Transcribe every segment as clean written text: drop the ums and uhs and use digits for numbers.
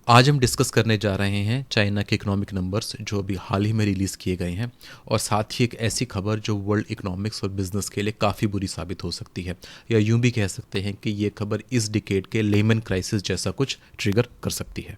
आज हम डिस्कस करने जा रहे हैं चाइना के इकोनॉमिक नंबर्स जो अभी हाल ही में रिलीज़ किए गए हैं, और साथ ही एक ऐसी खबर जो वर्ल्ड इकोनॉमिक्स और बिजनेस के लिए काफ़ी बुरी साबित हो सकती है, या यूं भी कह सकते हैं कि ये खबर इस डिकेड के लेमन क्राइसिस जैसा कुछ ट्रिगर कर सकती है।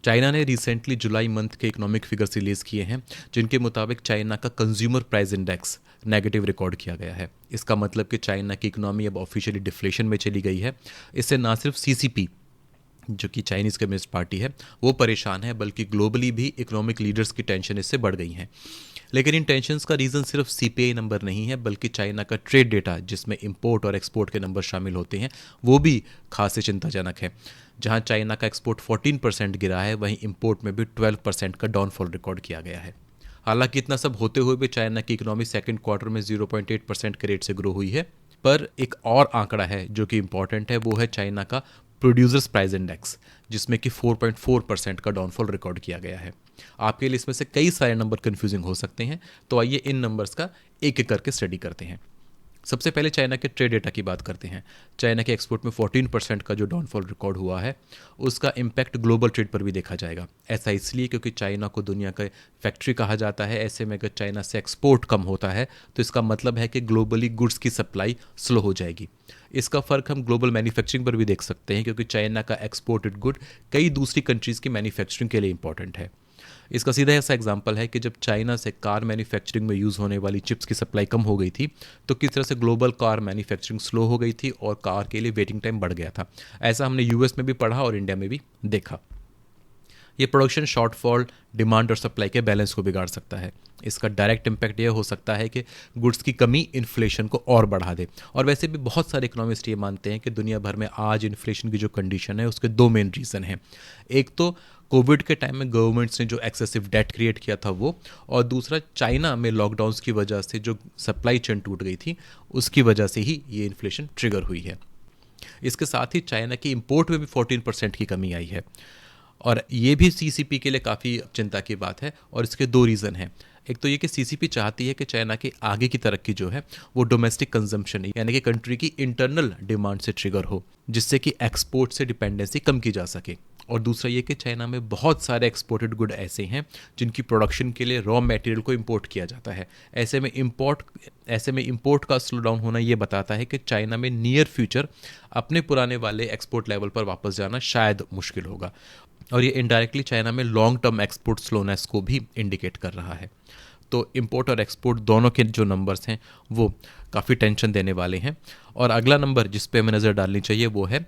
चाइना ने रिसेंटली जुलाई मंथ के इकोनॉमिक फिगर्स रिलीज़ किए हैं, जिनके मुताबिक चाइना का consumer price index negative record किया गया है। इसका मतलब कि चाइना की इकोनॉमी अब ऑफिशियली डिफ्लेशन में चली गई है। इससे ना सिर्फ सीसीपी, जो कि चाइनीज़ कम्युनिस्ट पार्टी है, वो परेशान है, बल्कि ग्लोबली भी इकोनॉमिक लीडर्स की टेंशन इससे बढ़ गई हैं। लेकिन इन टेंशन्स का रीज़न सिर्फ सीपीआई नंबर नहीं है, बल्कि चाइना का ट्रेड डेटा, जिसमें इंपोर्ट और एक्सपोर्ट के नंबर शामिल होते हैं, वो भी खासे चिंताजनक है। जहां चाइना का एक्सपोर्ट 14% गिरा है, वहीं इंपोर्ट में भी 12% का डाउनफॉल रिकॉर्ड किया गया है। हालांकि इतना सब होते हुए भी चाइना की इकोनॉमी सेकेंड क्वार्टर में 0.8% के रेट से ग्रो हुई है। पर एक और आंकड़ा है जो कि इंपॉर्टेंट है, वो है चाइना का प्रोड्यूसर्स प्राइस इंडेक्स, जिसमें कि 4.4% का डाउनफॉल रिकॉर्ड किया गया है। आपके लिए इसमें से कई सारे नंबर कंफ्यूजिंग हो सकते हैं, तो आइए इन नंबर्स का एक एक करके स्टडी करते हैं। सबसे पहले चाइना के ट्रेड डेटा की बात करते हैं। चाइना के एक्सपोर्ट में 14% का जो डाउनफॉल रिकॉर्ड हुआ है, उसका इम्पैक्ट ग्लोबल ट्रेड पर भी देखा जाएगा। ऐसा इसलिए क्योंकि चाइना को दुनिया का फैक्ट्री कहा जाता है। ऐसे में अगर चाइना से एक्सपोर्ट कम होता है तो इसका मतलब है कि ग्लोबली गुड्स की सप्लाई स्लो हो जाएगी। इसका फ़र्क हम ग्लोबल मैन्युफैक्चरिंग पर भी देख सकते हैं, क्योंकि चाइना का एक्सपोर्टेड गुड कई दूसरी कंट्रीज़ की मैन्युफैक्चरिंग के लिए इंपॉर्टेंट है। इसका सीधा ऐसा एग्जांपल है कि जब चाइना से कार मैन्युफैक्चरिंग में यूज़ होने वाली चिप्स की सप्लाई कम हो गई थी, तो किस तरह से ग्लोबल कार मैन्युफैक्चरिंग स्लो हो गई थी और कार के लिए वेटिंग टाइम बढ़ गया था। ऐसा हमने यूएस में भी पढ़ा और इंडिया में भी देखा। ये प्रोडक्शन शॉर्टफॉल डिमांड और सप्लाई के बैलेंस को बिगाड़ सकता है। इसका डायरेक्ट इम्पैक्ट ये हो सकता है कि गुड्स की कमी इन्फ्लेशन को और बढ़ा दे। और वैसे भी बहुत सारे इकोनॉमिस्ट ये मानते हैं कि दुनिया भर में आज इन्फ्लेशन की जो कंडीशन है, उसके दो मेन रीज़न हैं। एक तो कोविड के टाइम में गवर्नमेंट्स ने जो एक्सेसिव डेट क्रिएट किया था वो, और दूसरा चाइना में लॉकडाउन्स की वजह से जो सप्लाई चेन टूट गई थी, उसकी वजह से ही ये इन्फ्लेशन ट्रिगर हुई है। इसके साथ ही चाइना की इंपोर्ट में भी 14% की कमी आई है, और ये भी सीसीपी के लिए काफ़ी चिंता की बात है। और इसके दो रीज़न हैं। एक तो ये कि सीसीपी चाहती है कि चाइना की आगे की तरक्की जो है वो डोमेस्टिक कंजम्पशन, यानी कि कंट्री की इंटरनल डिमांड से ट्रिगर हो, जिससे कि एक्सपोर्ट से डिपेंडेंसी कम की जा सके। और दूसरा ये कि चाइना में बहुत सारे एक्सपोर्टेड गुड ऐसे हैं जिनकी प्रोडक्शन के लिए रॉ मटेरियल को इंपोर्ट किया जाता है। ऐसे में इंपोर्ट का स्लो डाउन होना ये बताता है कि चाइना में नियर फ्यूचर अपने पुराने वाले एक्सपोर्ट लेवल पर वापस जाना शायद मुश्किल होगा। और ये इनडायरेक्टली चाइना में लॉन्ग टर्म एक्सपोर्ट स्लोनेस को भी इंडिकेट कर रहा है। तो इंपोर्ट और एक्सपोर्ट दोनों के जो नंबर्स हैं वो काफ़ी टेंशन देने वाले हैं। और अगला नंबर जिस पे हमें नज़र डालनी चाहिए वो है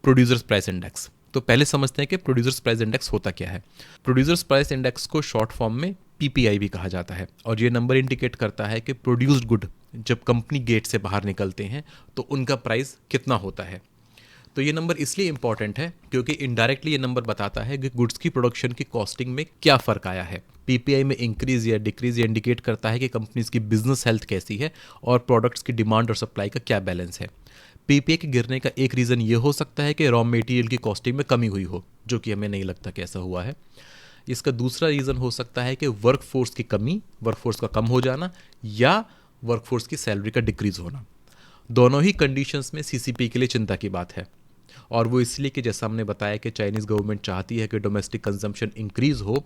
प्रोड्यूसर्स प्राइस इंडेक्स। तो पहले समझते हैं कि प्रोड्यूसर्स प्राइस इंडेक्स होता क्या है। प्रोड्यूसर्स प्राइस इंडेक्स को शॉर्ट फॉर्म में पीपीआई भी कहा जाता है, और ये नंबर इंडिकेट करता है कि प्रोड्यूस्ड गुड जब कंपनी गेट से बाहर निकलते हैं तो उनका प्राइस कितना होता है। तो ये नंबर इसलिए इंपॉर्टेंट है क्योंकि इनडायरेक्टली ये नंबर बताता है कि गुड्स की प्रोडक्शन की कॉस्टिंग में क्या फ़र्क आया है। पीपीआई में इंक्रीज या डिक्रीज ये इंडिकेट करता है कि कंपनीज की बिजनेस हेल्थ कैसी है और प्रोडक्ट्स की डिमांड और सप्लाई का क्या बैलेंस है। पीपीआई के गिरने का एक रीज़न ये हो सकता है कि रॉ मटेरियल की कॉस्टिंग में कमी हुई हो, जो कि हमें नहीं लगता कि ऐसा हुआ है। इसका दूसरा रीज़न हो सकता है कि वर्कफोर्स की कमी, वर्कफोर्स का कम हो जाना, या वर्कफोर्स की सैलरी का डिक्रीज होना। दोनों ही कंडीशंस में सीसीपी के लिए चिंता की बात है। और वो इसलिए कि जैसा हमने बताया कि चाइनीज़ गवर्नमेंट चाहती है कि डोमेस्टिक कंजम्पशन इंक्रीज़ हो,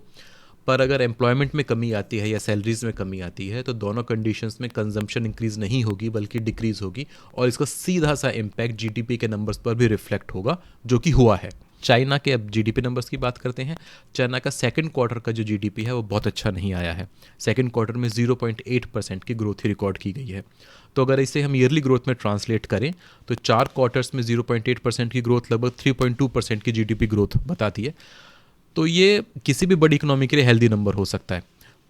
पर अगर एम्प्लॉयमेंट में कमी आती है या सैलरीज में कमी आती है तो दोनों कंडीशंस में कंजम्पशन इंक्रीज़ नहीं होगी बल्कि डिक्रीज़ होगी, और इसका सीधा सा इम्पैक्ट जीडीपी के नंबर्स पर भी रिफ्लेक्ट होगा, जो कि हुआ है। चाइना के अब जीडीपी नंबर्स की बात करते हैं। चाइना का सेकंड क्वार्टर का जो जीडीपी है वो बहुत अच्छा नहीं आया है। सेकंड क्वार्टर में 0.8% की ग्रोथ ही रिकॉर्ड की गई है। तो अगर इसे हम ईयरली ग्रोथ में ट्रांसलेट करें तो 4 क्वार्टर्स में 0.8% की ग्रोथ लगभग 3.2% की जीडीपी ग्रोथ बताती है। तो ये किसी भी बड़ी इकोनॉमी के लिए हेल्दी नंबर हो सकता है,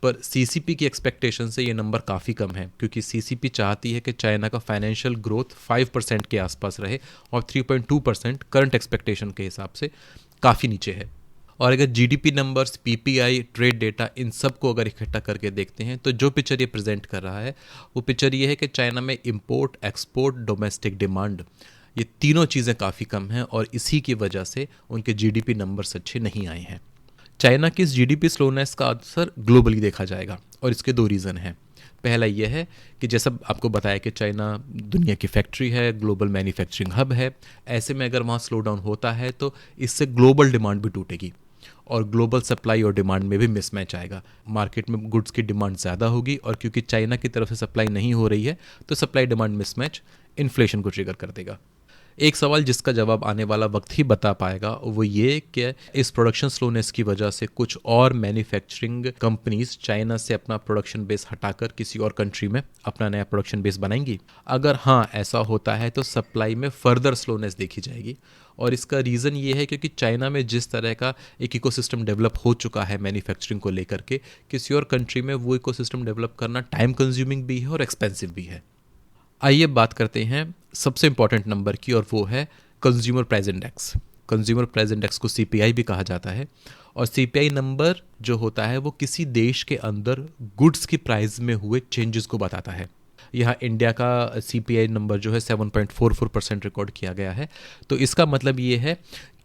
पर सीसीपी की एक्सपेक्टेशन से ये नंबर काफ़ी कम है, क्योंकि सीसीपी चाहती है कि चाइना का फाइनेंशियल ग्रोथ 5% के आसपास रहे, और 3.2% करंट एक्सपेक्टेशन के हिसाब से काफ़ी नीचे है। और अगर GDP numbers, PPI, trade data, इन सब को अगर इकट्ठा करके देखते हैं तो जो पिक्चर ये प्रेजेंट कर रहा है वो पिक्चर ये है कि चाइना में इंपोर्ट, एक्सपोर्ट, डोमेस्टिक डिमांड, ये तीनों चीज़ें काफ़ी कम हैं, और इसी की वजह से उनके जीडीपी नंबर्स अच्छे नहीं आए हैं। चाइना की इस जीडीपी स्लोनेस का असर ग्लोबली देखा जाएगा, और इसके दो रीज़न हैं। पहला ये है कि जैसा आपको बताया कि चाइना दुनिया की फैक्ट्री है, ग्लोबल मैन्युफैक्चरिंग हब है। ऐसे में अगर वहाँ स्लो डाउन होता है तो इससे ग्लोबल डिमांड भी टूटेगी और ग्लोबल सप्लाई और डिमांड में भी मिसमैच आएगा। मार्केट में गुड्स की डिमांड ज़्यादा होगी और क्योंकि चाइना की तरफ से सप्लाई नहीं हो रही है तो सप्लाई डिमांड मिसमैच इन्फ्लेशन को ट्रिगर कर देगा। एक सवाल जिसका जवाब आने वाला वक्त ही बता पाएगा वो ये कि इस प्रोडक्शन स्लोनेस की वजह से कुछ और मैन्युफैक्चरिंग कंपनीज चाइना से अपना प्रोडक्शन बेस हटाकर किसी और कंट्री में अपना नया प्रोडक्शन बेस बनाएंगी। अगर हाँ ऐसा होता है तो सप्लाई में फर्दर स्लोनेस देखी जाएगी और इसका रीज़न ये है क्योंकि चाइना में जिस तरह का एक इकोसिस्टम डेवलप हो चुका है मैन्युफैक्चरिंग को लेकर के, किसी और कंट्री में वो इकोसिस्टम डेवलप करना टाइम कंज्यूमिंग भी है और एक्सपेंसिव भी है। आइए बात करते हैं सबसे इंपॉर्टेंट नंबर की और वो है consumer price index. Consumer price index को सीपीआई भी कहा जाता है और सीपीआई नंबर जो होता है वो किसी देश के अंदर गुड्स की प्राइस में हुए चेंजेस को बताता है। यहाँ इंडिया का सीपीआई नंबर जो है 7.44% रिकॉर्ड किया गया है। तो इसका मतलब ये है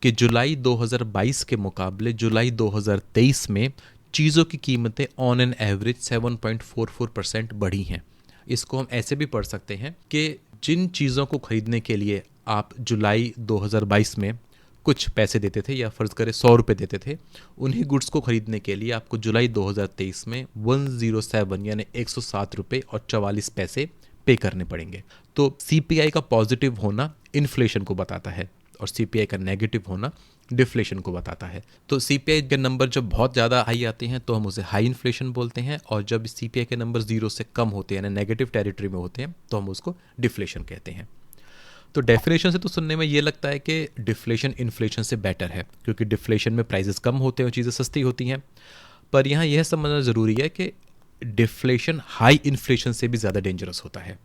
कि जुलाई 2022 के मुकाबले जुलाई 2023 में चीज़ों की कीमतें ऑन एन एवरेज 7.44% बढ़ी हैं। इसको हम ऐसे भी पढ़ सकते हैं कि जिन चीज़ों को खरीदने के लिए आप जुलाई 2022 में कुछ पैसे देते थे या फ़र्ज़ करें 100 रुपये देते थे, उन्हीं गुड्स को खरीदने के लिए आपको जुलाई 2023 में 107 यानी 107 रुपये और 44 पैसे पे करने पड़ेंगे। तो सीपीआई का पॉजिटिव होना इन्फ्लेशन को बताता है और सीपीआई का नेगेटिव होना डिफ्लेशन को बताता है। तो सीपीआई के नंबर जब बहुत ज़्यादा हाई आते हैं तो हम उसे हाई इन्फ्लेशन बोलते हैं और जब सीपीआई के नंबर 0 से कम होते हैं यानी नेगेटिव टेरिटरी में होते हैं तो हम उसको डिफ्लेशन कहते हैं। तो डेफिनेशन से तो सुनने में ये लगता है कि डिफ्लेशन इन्फ्लेशन से बेटर है क्योंकि डिफ्लेशन में प्राइजेस कम होते हैं और चीज़ें सस्ती होती हैं, पर यहाँ यह समझना ज़रूरी है कि डिफ्लेशन हाई इन्फ्लेशन से भी ज़्यादा डेंजरस होता है।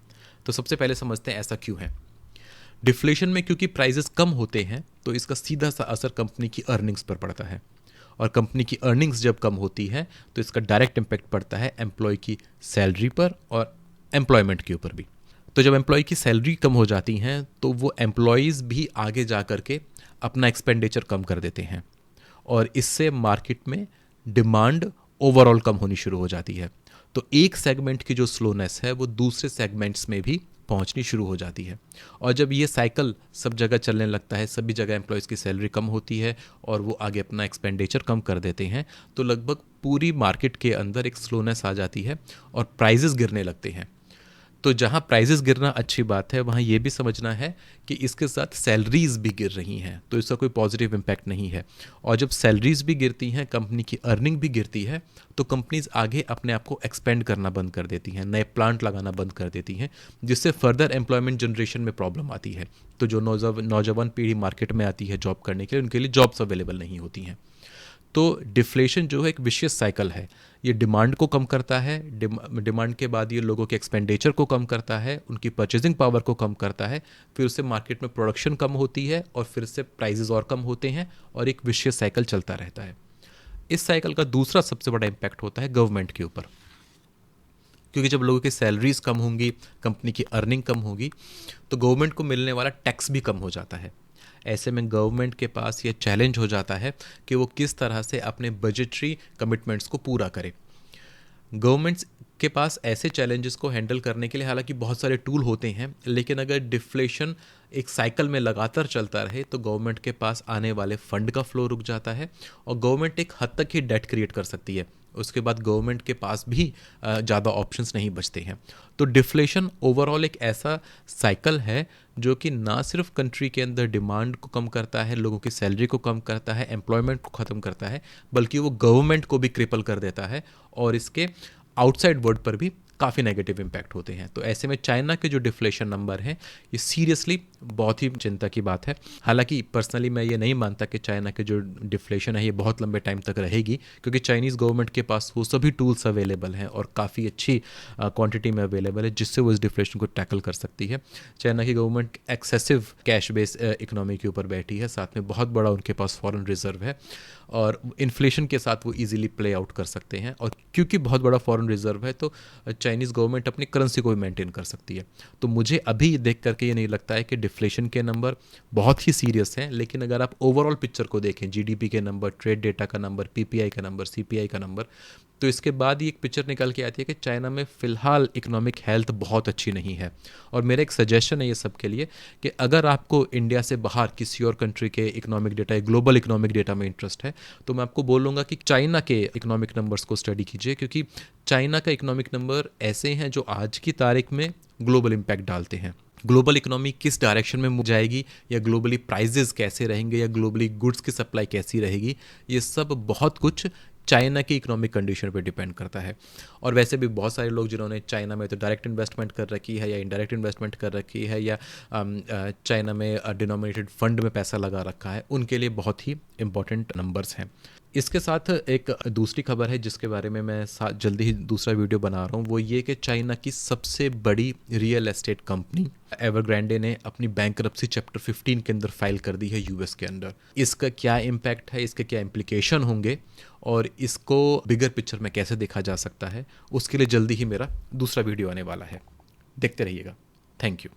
तो सबसे पहले समझते हैं ऐसा क्यों है। डिफ्लेशन में क्योंकि प्राइजेस कम होते हैं तो इसका सीधा सा असर कंपनी की अर्निंग्स पर पड़ता है और कंपनी की अर्निंग्स जब कम होती है तो इसका डायरेक्ट इम्पैक्ट पड़ता है एम्प्लॉय की सैलरी पर और एम्प्लॉयमेंट के ऊपर भी। तो जब एम्प्लॉय की सैलरी कम हो जाती हैं तो वो एम्प्लॉयज़ भी आगे जा कर के अपना एक्सपेंडिचर कम कर देते हैं और इससे मार्केट में डिमांड ओवरऑल कम होनी शुरू हो जाती है। तो एक सेगमेंट की जो स्लोनेस है वो दूसरे सेगमेंट्स में भी पहुंचनी शुरू हो जाती है और जब ये साइकिल सब जगह चलने लगता है, सभी जगह एम्प्लॉयज़ की सैलरी कम होती है और वो आगे अपना एक्सपेंडिचर कम कर देते हैं, तो लगभग पूरी मार्केट के अंदर एक स्लोनेस आ जाती है और प्राइजेस गिरने लगते हैं। तो जहाँ प्राइजेस गिरना अच्छी बात है वहाँ ये भी समझना है कि इसके साथ सैलरीज भी गिर रही हैं, तो इसका कोई पॉजिटिव इम्पैक्ट नहीं है। और जब सैलरीज भी गिरती हैं, कंपनी की अर्निंग भी गिरती है, तो कंपनीज आगे अपने आप को एक्सपेंड करना बंद कर देती हैं, नए प्लांट लगाना बंद कर देती हैं, जिससे फर्दर एम्प्लॉयमेंट जनरेशन में प्रॉब्लम आती है। तो जो नौजवान पीढ़ी मार्केट में आती है जॉब करने के लिए, उनके लिए जॉब्स अवेलेबल नहीं होती हैं। तो डिफ्लेशन जो है एक विशियस साइकिल है। ये डिमांड को कम करता है, डिमांड के बाद ये लोगों के एक्सपेंडिचर को कम करता है, उनकी परचेजिंग पावर को कम करता है, फिर उससे मार्केट में प्रोडक्शन कम होती है और फिर से प्राइजेस और कम होते हैं और एक विशियस साइकिल चलता रहता है। इस साइकिल का दूसरा सबसे बड़ा इम्पैक्ट होता है गवर्नमेंट के ऊपर, क्योंकि जब लोगों की सैलरीज कम होंगी, कंपनी की अर्निंग कम होगी, तो गवर्नमेंट को मिलने वाला टैक्स भी कम हो जाता है। ऐसे में गवर्नमेंट के पास ये चैलेंज हो जाता है कि वो किस तरह से अपने बजटरी कमिटमेंट्स को पूरा करे। गवर्नमेंट्स के पास ऐसे चैलेंजेस को हैंडल करने के लिए हालांकि बहुत सारे टूल होते हैं, लेकिन अगर डिफ्लेशन एक साइकिल में लगातार चलता रहे तो गवर्नमेंट के पास आने वाले फंड का फ्लो रुक जाता है और गवर्नमेंट एक हद तक ही डेट क्रिएट कर सकती है। उसके बाद गवर्नमेंट के पास भी ज़्यादा ऑप्शंस नहीं बचते हैं। तो डिफ्लेशन ओवरऑल एक ऐसा साइकिल है जो कि ना सिर्फ कंट्री के अंदर डिमांड को कम करता है, लोगों की सैलरी को कम करता है, एम्प्लॉयमेंट को ख़त्म करता है, बल्कि वो गवर्नमेंट को भी क्रिपल कर देता है और इसके आउटसाइड वर्ल्ड पर भी काफ़ी नेगेटिव इम्पैक्ट होते हैं। तो ऐसे में चाइना के जो डिफ्लेशन नंबर हैं ये सीरियसली बहुत ही चिंता की बात है। हालांकि पर्सनली मैं ये नहीं मानता कि चाइना के जो डिफ्लेशन है ये बहुत लंबे टाइम तक रहेगी, क्योंकि चाइनीज़ गवर्नमेंट के पास वो सभी टूल्स अवेलेबल हैं और काफ़ी अच्छी क्वांटिटी में अवेलेबल है जिससे वो इस डिफ्लेशन को टैकल कर सकती है। चाइना की government excessive cash base economy के ऊपर बैठी है, साथ में बहुत बड़ा उनके पास फॉरेन रिजर्व है और इन्फ्लेशन के साथ वो ईजिली प्ले आउट कर सकते हैं। और क्योंकि बहुत बड़ा फॉरेन रिजर्व है तो चाइनीज़ गवर्नमेंट अपनी करेंसी को भी मेंटेन कर सकती है। तो मुझे अभी देख करके ये नहीं लगता है कि डिफ्लेशन के नंबर बहुत ही सीरियस हैं, लेकिन अगर आप ओवरऑल पिक्चर को देखें, जीडीपी के नंबर, ट्रेड डेटा का नंबर, पीपीआई का नंबर, सीपीआई का नंबर, तो इसके बाद ही एक पिक्चर निकल के आती है कि चाइना में फ़िलहाल इकोनॉमिक हेल्थ बहुत अच्छी नहीं है। और मेरा एक सजेशन है ये सब के लिए कि अगर आपको इंडिया से बाहर किसी और कंट्री के इकोनॉमिक डेटा या ग्लोबल इकोनॉमिक डेटा में इंटरेस्ट है, तो मैं आपको बोलूँगा कि चाइना के इकोनॉमिक नंबर्स को स्टडी कीजिए, क्योंकि चाइना का इकोनॉमिक नंबर ऐसे हैं जो आज की तारीख में ग्लोबल इम्पैक्ट डालते हैं। ग्लोबल इकोनॉमी किस डायरेक्शन में जाएगी, या ग्लोबली प्राइजेस कैसे रहेंगे, या ग्लोबली गुड्स की सप्लाई कैसी रहेगी, ये सब बहुत कुछ चाइना की इकोनॉमिक कंडीशन पे डिपेंड करता है। और वैसे भी बहुत सारे लोग जिन्होंने चाइना में तो डायरेक्ट इन्वेस्टमेंट कर रखी है या इनडायरेक्ट इन्वेस्टमेंट कर रखी है, या चाइना में डिनोमिनेटेड फंड में पैसा लगा रखा है, उनके लिए बहुत ही इंपॉर्टेंट नंबर्स हैं। इसके साथ एक दूसरी खबर है जिसके बारे में मैं जल्दी ही दूसरा वीडियो बना रहा हूँ, वो ये कि चाइना की सबसे बड़ी रियल एस्टेट कंपनी एवरग्रांडे ने अपनी बैंकरप्सी चैप्टर 15 के अंदर फाइल कर दी है यूएस के अंदर। इसका क्या इम्पैक्ट है, इसके क्या इम्प्लीकेशन होंगे, और इसको बिगर पिक्चर में कैसे देखा जा सकता है, उसके लिए जल्दी ही मेरा दूसरा वीडियो आने वाला है। देखते रहिएगा। Thank you.